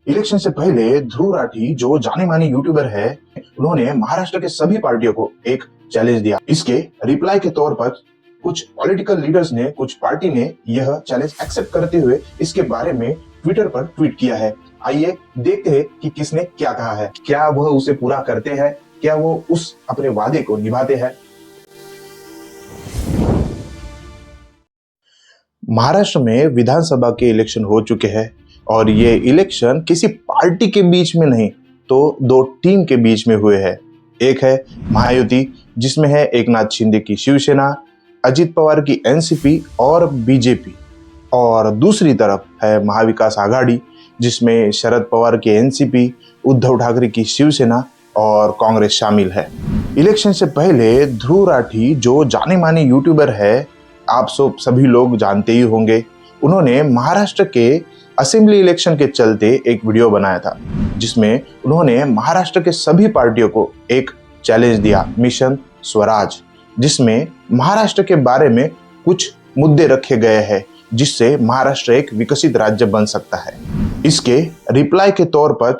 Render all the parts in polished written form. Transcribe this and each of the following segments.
Election से पहले ध्रुव राठी जो जाने माने यूट्यूबर है, उन्होंने महाराष्ट्र के सभी पार्टियों को एक चैलेंज दिया। इसके रिप्लाई के तौर पर कुछ पॉलिटिकल लीडर्स ने, कुछ पार्टी ने यह चैलेंज एक्सेप्ट करते हुए इसके बारे में ट्विटर पर ट्वीट किया है। आइए देखते हैं कि किसने क्या कहा है। क्या वह उसे पूरा करते हैं? क्या वो उस अपने वादे को निभाते हैं? महाराष्ट्र में विधानसभा के इलेक्शन हो चुके हैं और ये इलेक्शन किसी पार्टी के बीच में नहीं तो दो टीम के बीच में हुए हैं। एक है महायुति, जिसमें है एकनाथ शिंदे की शिवसेना, अजित पवार की एनसीपी और बीजेपी, और दूसरी तरफ है महाविकास आघाड़ी, जिसमें शरद पवार की एनसीपी, उद्धव ठाकरे की शिवसेना और कांग्रेस शामिल है। इलेक्शन से पहले ध्रुव राठी जो जाने माने यूट्यूबर है, आप सभी लोग जानते ही होंगे। उन्होंने महाराष्ट्र के असेंबली इलेक्शन के चलते एक वीडियो बनाया था, जिसमें उन्होंने महाराष्ट्र के सभी पार्टियों को एक चैलेंज दिया, मिशन स्वराज, जिसमें महाराष्ट्र के बारे में कुछ मुद्दे रखे गए हैं जिससे महाराष्ट्र एक विकसित राज्य बन सकता है। इसके रिप्लाई के तौर पर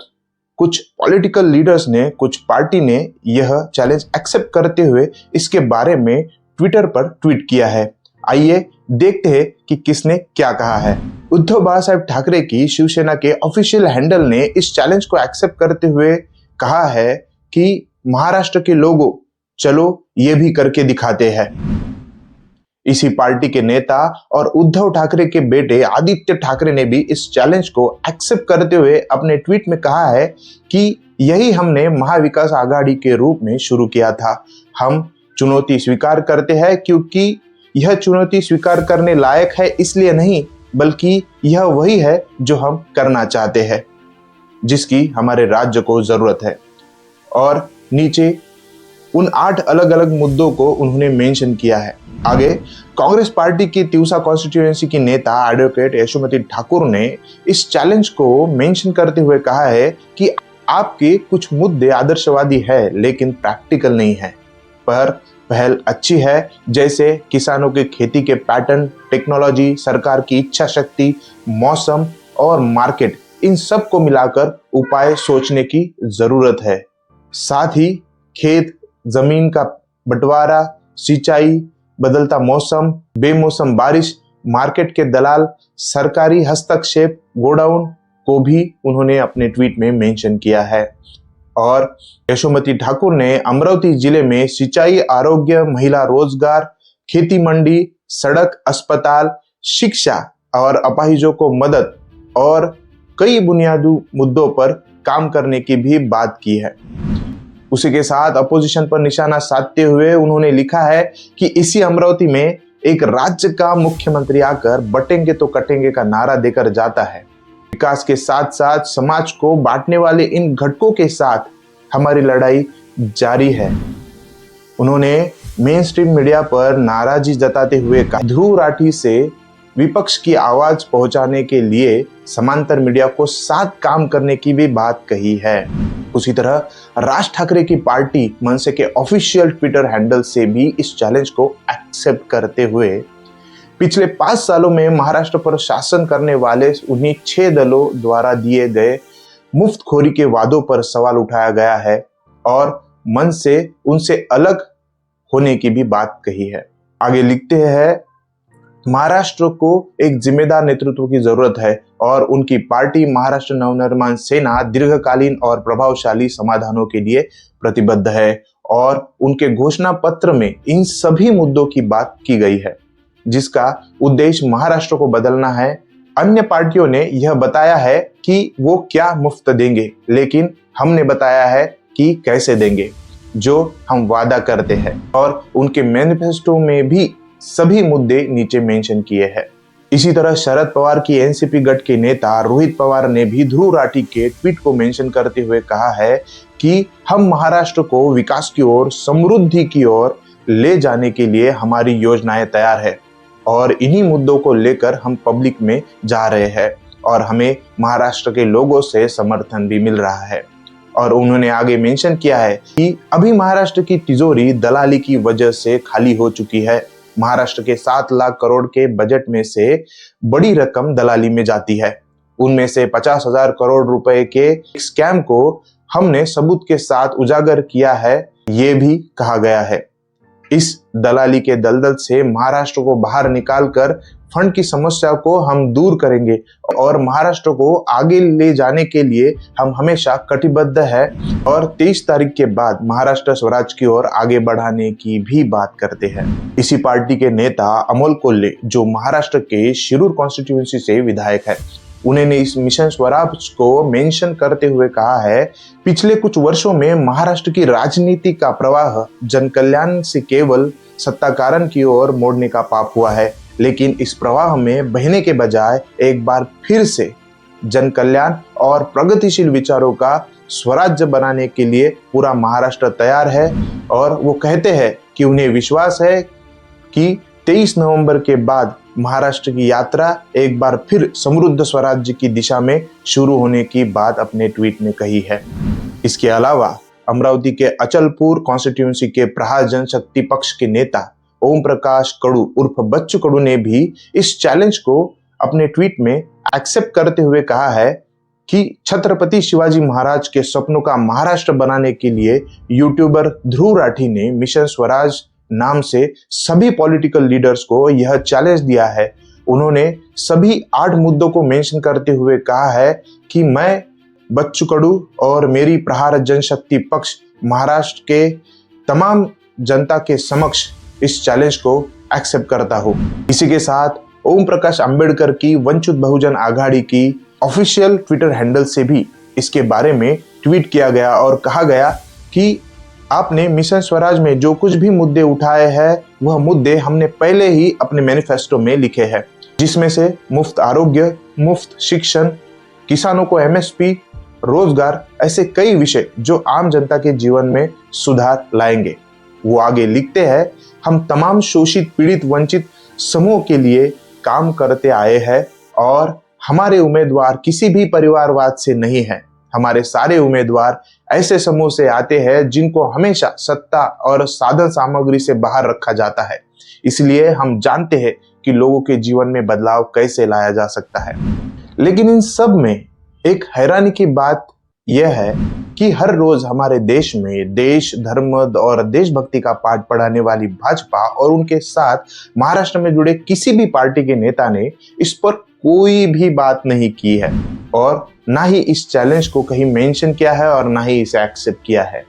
कुछ पॉलिटिकल लीडर्स ने, कुछ पार्टी ने यह चैलेंज एक्सेप्ट करते हुए इसके बारे में ट्विटर पर ट्वीट किया है। आइए देखते हैं कि किसने क्या कहा है। उद्धव बालासाहेब ठाकरे की शिवसेना के ऑफिशियल हैंडल ने इस चैलेंज को एक्सेप्ट करते हुए कहा है कि महाराष्ट्र के लोगों, चलो ये भी करके दिखाते हैं। इसी पार्टी के नेता और उद्धव ठाकरे के बेटे आदित्य ठाकरे ने भी इस चैलेंज को एक्सेप्ट करते हुए अपने ट्वीट में कहा है कि यही हमने महाविकास आघाड़ी के रूप में शुरू किया था। हम चुनौती स्वीकार करते हैं क्योंकि यह चुनौती स्वीकार करने लायक है, इसलिए नहीं बल्कि यह वही है जो हम करना चाहते हैं, जिसकी हमारे राज्य को जरूरत है। और नीचे उन 8 अलग अलग मुद्दों को उन्होंने मेंशन किया है। आगे कांग्रेस पार्टी की तिवसा कॉन्स्टिट्यूएंसी की नेता एडवोकेट यशोमती ठाकुर ने इस चैलेंज को मेंशन करते हुए कहा है कि आपके कुछ मुद्दे आदर्शवादी है लेकिन प्रैक्टिकल नहीं है, पर पहल अच्छी है, जैसे किसानों की खेती के पैटर्न, टेक्नोलॉजी, सरकार की इच्छा शक्ति, मौसम और मार्केट, इन सब को मिलाकर उपाय सोचने की जरूरत है। साथ ही खेत जमीन का बंटवारा, सिंचाई, बदलता मौसम, बेमौसम बारिश, मार्केट के दलाल, सरकारी हस्तक्षेप, गोडाउन को भी उन्होंने अपने ट्वीट में मेंशन किया है। और यशोमती ठाकुर ने अमरावती जिले में सिंचाई, आरोग्य, महिला रोजगार, खेती मंडी, सड़क, अस्पताल, शिक्षा और अपाहिजों को मदद और कई बुनियादी मुद्दों पर काम करने की भी बात की है। उसी के साथ अपोजिशन पर निशाना साधते हुए उन्होंने लिखा है कि इसी अमरावती में एक राज्य का मुख्यमंत्री आकर बटेंगे तो कटेंगे का नारा देकर जाता है। विकास के साथ साथ समाज को बांटने वाले इन घटकों के साथ हमारी लड़ाई जारी है। उन्होंने मेन स्ट्रीम मीडिया पर नाराजगी जताते हुए कहा, ध्रुव राठी से विपक्ष की आवाज पहुंचाने के लिए समांतर मीडिया को साथ काम करने की भी बात कही है। उसी तरह राज ठाकरे की पार्टी मनसे के ऑफिशियल ट्विटर हैंडल से भी इस चैलेंज को एक्सेप्ट करते हुए पिछले 5 सालों में महाराष्ट्र पर शासन करने वाले उन्हीं 6 दलों द्वारा दिए गए मुफ्तखोरी के वादों पर सवाल उठाया गया है और मन से उनसे अलग होने की भी बात कही है। आगे लिखते हैं, महाराष्ट्र को एक जिम्मेदार नेतृत्व की जरूरत है और उनकी पार्टी महाराष्ट्र नवनिर्माण सेना दीर्घकालीन और प्रभावशाली समाधानों के लिए प्रतिबद्ध है और उनके घोषणा पत्र में इन सभी मुद्दों की बात की गई है, जिसका उद्देश्य महाराष्ट्र को बदलना है। अन्य पार्टियों ने यह बताया है कि वो क्या मुफ्त देंगे, लेकिन हमने बताया है कि कैसे देंगे, जो हम वादा करते हैं, और उनके मैनिफेस्टो में भी सभी मुद्दे नीचे मेंशन किए हैं। इसी तरह शरद पवार की एनसीपी गठ के नेता रोहित पवार ने भी ध्रुव राठी के ट्वीट को मेंशन करते हुए कहा है कि हम महाराष्ट्र को विकास की ओर, समृद्धि की ओर ले जाने के लिए हमारी योजनाएं तैयार है और इन्हीं मुद्दों को लेकर हम पब्लिक में जा रहे हैं और हमें महाराष्ट्र के लोगों से समर्थन भी मिल रहा है। और उन्होंने आगे मेंशन किया है कि अभी महाराष्ट्र की तिजोरी दलाली की वजह से खाली हो चुकी है। महाराष्ट्र के 7 लाख करोड़ के बजट में से बड़ी रकम दलाली में जाती है उनमें से 50,000 करोड़ रुपए के स्कैम को हमने सबूत के साथ उजागर किया है, ये भी कहा गया है। इस दलाली के दलदल से महाराष्ट्र को बाहर निकालकर फंड की समस्या को हम दूर करेंगे और महाराष्ट्र को आगे ले जाने के लिए हम हमेशा कटिबद्ध है और 23 तारीख के बाद महाराष्ट्र स्वराज की ओर आगे बढ़ाने की भी बात करते हैं। इसी पार्टी के नेता अमोल कोल्हे, जो महाराष्ट्र के शिरूर कॉन्स्टिट्यूएंसी से विधायक है, उन्होंने इस मिशन स्वराज को मेंशन करते हुए कहा है, पिछले कुछ वर्षों में महाराष्ट्र की राजनीति का प्रवाह जन कल्याण से केवल सत्ताकारण की ओर मोड़ने का पाप हुआ है, लेकिन इस प्रवाह में बहने के बजाय एक बार फिर से जन कल्याण और प्रगतिशील विचारों का स्वराज्य बनाने के लिए पूरा महाराष्ट्र तैयार है। और वो कहते हैं कि उन्हें विश्वास है कि 23 नवंबर के बाद महाराष्ट्र की यात्रा एक बार फिर समृद्ध स्वराज्य की दिशा में शुरू होने की बात अपने ट्वीट में कही है। इसके अलावा अमरावती के अचलपुर कॉन्स्टिट्यूएंसी के प्रहार जनशक्ति पक्ष के नेता ओम प्रकाश कडू उर्फ बच्चू कडू ने भी इस चैलेंज को अपने ट्वीट में एक्सेप्ट करते हुए कहा है कि छत्रपति शिवाजी महाराज के सपनों का महाराष्ट्र बनाने के लिए यूट्यूबर ध्रुव राठी ने मिशन स्वराज नाम से सभी पॉलिटिकल लीडर्स को यह चैलेंज दिया है। उन्होंने सभी 8 मुद्दों को मेंशन करते हुए कहा है कि मैं बच्चू कडू और मेरी प्रहार जनशक्ति पक्ष महाराष्ट्र के तमाम जनता के समक्ष इस चैलेंज को एक्सेप्ट करता हूँ। इसी के साथ ओम प्रकाश अंबेडकर की वंचित बहुजन आघाड़ी की ऑफिशियल ट्विटर हैंडल से भी इसके बारे में ट्वीट किया गया और कहा गया कि आपने मिशन स्वराज में जो कुछ भी मुद्दे उठाए हैं वह मुद्दे हमने पहले ही अपने मैनिफेस्टो में लिखे हैं, जिसमें से मुफ्त आरोग्य, मुफ्त शिक्षण, किसानों को एमएसपी, रोजगार, ऐसे कई विषय जो आम जनता के जीवन में सुधार लाएंगे। वो आगे लिखते हैं, हम तमाम शोषित, पीड़ित, वंचित समूह के लिए काम करते आए हैं और हमारे उम्मीदवार किसी भी परिवारवाद से नहीं है। हमारे सारे उम्मीदवार ऐसे समूह से आते हैं जिनको हमेशा सत्ता और साधन सामग्री से बाहर रखा जाता है। इसलिए हम जानते हैं कि लोगों के जीवन में बदलाव कैसे लाया जा सकता है। लेकिन इन सब में एक हैरानी की बात यह है कि हर रोज हमारे देश में देश, धर्म और देशभक्ति का पाठ पढ़ाने वाली भाजपा और उनके साथ महाराष्ट्र में जुड़े किसी भी पार्टी के नेता ने इस पर कोई भी बात नहीं की है और ना ही इस चैलेंज को कहीं मेंशन किया है और ना ही इसे एक्सेप्ट किया है।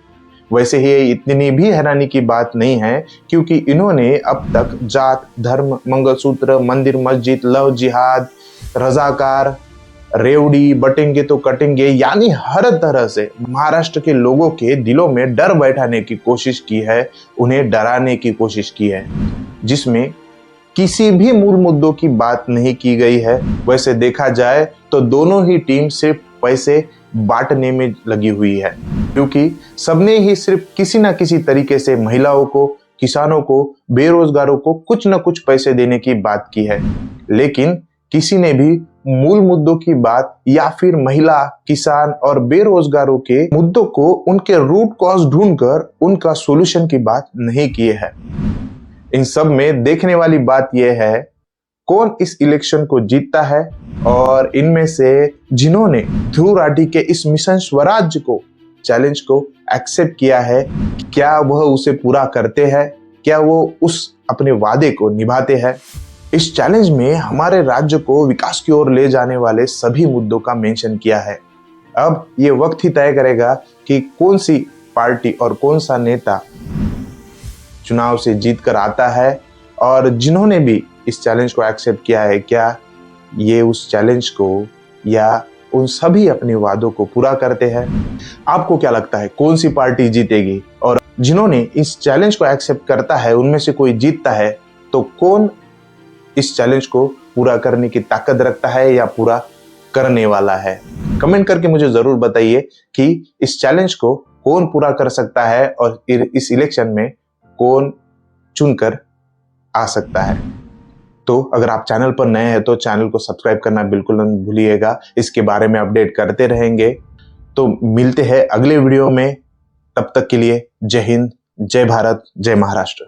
वैसे ही इतनी भी हैरानी की बात नहीं है, क्योंकि इन्होंने अब तक जात, धर्म, मंगलसूत्र, मंदिर, मस्जिद, लव जिहाद, रजाकार, रेवड़ी, बटेंगे तो कटेंगे, यानी हर तरह से महाराष्ट्र के लोगों के दिलों में डर बैठाने की कोशिश की है, उन्हें डराने की कोशिश की है, जिसमें किसी भी मूल मुद्दों की बात नहीं की गई है। वैसे देखा जाए तो दोनों ही टीम सिर्फ पैसे बांटने में लगी हुई है, क्योंकि सबने ही सिर्फ किसी न किसी तरीके से महिलाओं को, किसानों को, बेरोजगारों को कुछ न कुछ पैसे देने की बात की है, लेकिन किसी ने भी मूल मुद्दों की बात या फिर महिला, किसान और बेरोजगारों के मुद्दों को उनके रूट कॉज ढूंढकर उनका सॉल्यूशन की बात नहीं की है। इन सब में देखने वाली बात यह है कौन इस इलेक्शन को जीतता है और इनमें से जिन्होंने ध्रुव राठी के इस मिशन स्वराज को चैलेंज को एक्सेप्ट किया है, क्या वह उसे पूरा करते हैं, क्या वो उस अपने वादे को निभाते हैं। इस चैलेंज में हमारे राज्य को विकास की ओर ले जाने वाले सभी मुद्दों का मेंशन किया है। अब ये वक्त ही तय करेगा कि कौन सी पार्टी और कौन सा नेता चुनाव से जीत कर आता है, और जिन्होंने भी इस चैलेंज को एक्सेप्ट किया है क्या ये उस चैलेंज को या उन सभी अपने वादों को पूरा करते हैं। आपको क्या लगता है कौन सी पार्टी जीतेगी, और जिन्होंने इस चैलेंज को एक्सेप्ट करता है उनमें से कोई जीतता है तो कौन इस चैलेंज को पूरा करने की ताकत रखता है या पूरा करने वाला है। कमेंट करके मुझे जरूर बताइए कि इस चैलेंज को कौन पूरा कर सकता है और इस इलेक्शन में कौन चुनकर आ सकता है। तो अगर आप चैनल पर नए हैं तो चैनल को सब्सक्राइब करना बिल्कुल न भूलिएगा, इसके बारे में अपडेट करते रहेंगे। तो मिलते हैं अगले वीडियो में, तब तक के लिए जय हिंद, जय भारत, जय महाराष्ट्र।